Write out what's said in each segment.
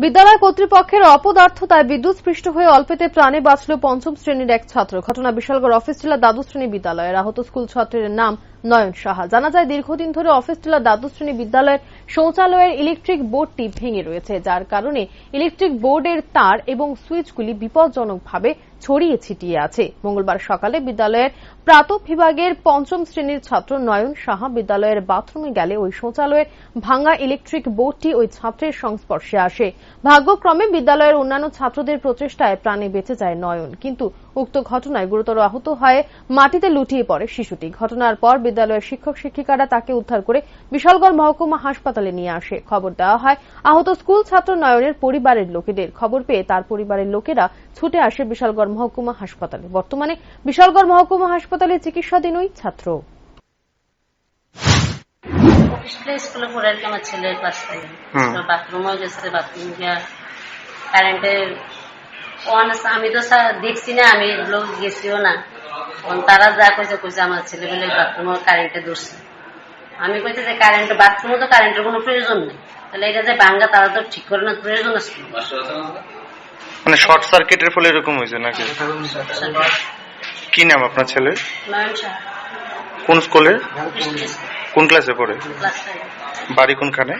বিদ্যালয় কর্তৃপক্ষের অপদার্থতায় বিদ্যুৎস্পৃষ্ট হয়ে অল্পেতে প্রাণে বাঁচল পঞ্চম শ্রেণীর এক ছাত্র। ঘটনা বিশালগড় অফিস টিলা দ্বাদশ শ্রেণী বিদ্যালয়ের। আহত স্কুল ছাত্রের নাম নয়ন সাহা। জানা যায়, দীর্ঘদিন ধরে অফিস টিলা দ্বাদশ শ্রেণী বিদ্যালয়ের শৌচালয়ের ইলেকট্রিক বোর্ডটি ভেঙে রয়েছে, যার কারণে ইলেকট্রিক বোর্ডের তার এবং সুইচগুলি বিপজ্জনকভাবে ছড়িয়ে ছিটিয়ে আছে। মঙ্গলবার সকালে বিদ্যালয়ের প্রাতঃ বিভাগের পঞ্চম শ্রেণীর ছাত্র নয়ন সাহা বিদ্যালয়ের বাথরুমে গেলে ওই শৌচালয়ের ভাঙা ইলেকট্রিক বোর্ডটি ওই ছাত্রের সংস্পর্শে আসে। ভাগ্যক্রমে বিদ্যালয়ের অন্যান্য ছাত্রদের প্রচেষ্টায় প্রাণে বেঁচে যায় নয়ন, কিন্তু উক্ত ঘটনায় গুরুতর আহত হয়ে মাটিতে লুটিয়ে পড়ে শিশুটি। ঘটনার পর বিদ্যালয়ের শিক্ষক শিক্ষিকারা তাকে উদ্ধার করে বিশালগড় মহকুমা হাসপাতালে নিয়ে আসে। খবর দেওয়া হয় আহত স্কুল ছাত্র নয়নের পরিবারের লোকেদের। খবর পেয়ে তার পরিবারের লোকেরা ছুটে আসে বিশালগড় মহকুমা হাসপাতালে। বর্তমানে বিশালগড় মহকুমা হাসপাতালে চিকিৎসাধীন ওই ছাত্র। স্কুলে পড়ে আর কি আমার ছেলের ক্লাস 5 বাথরুমে গেছে, বাথরুম গিয়া কারেন্টের আমি তো দেখছি না, আমি এগুলো গেছিও না। তারা যা কইছে আমার ছেলে বলে বাথরুমে কারেন্টে ধরছে। আমি কইছি যে কারেন্ট বাথরুমে তো কারেন্টের কোনো প্রয়োজন নেই, তাহলে এটা যে ভাঙ্গা তারা তো ঠিক করানোর প্রয়োজন আছে। মানে শর্ট সার্কিটের ফলে এরকম হয়েছে নাকি? কি নাম আপনার ছেলে? নয়ন সাহা। কোন স্কুলে, কোন ক্লাসে পড়ে? বাড়ি কোনখানে?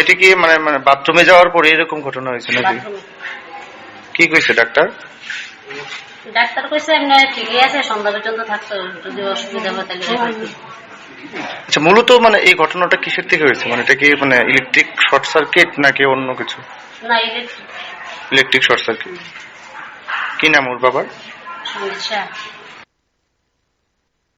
এটি কি মানে বাথরুমে যাওয়ার পরে এরকম ঘটনা হয়েছে নাকি? কি কইছে ডাক্তার? ডাক্তার কইছে এমনি ঠিকই আছে, সন্ধ্যা পর্যন্ত থাকতো, যদি অসুবিধা হয় তাহলে। আচ্ছা, মূলত মানে এই ঘটনাটা কিসের থেকে হয়েছে? মানে এটা কি মানে ইলেকট্রিক শর্ট সার্কিট নাকি অন্য কিছু? না, ইলেকট্রিক শর্ট সার্কিট। কি নাম ওর বাবার? সঙ্গীত সাহা।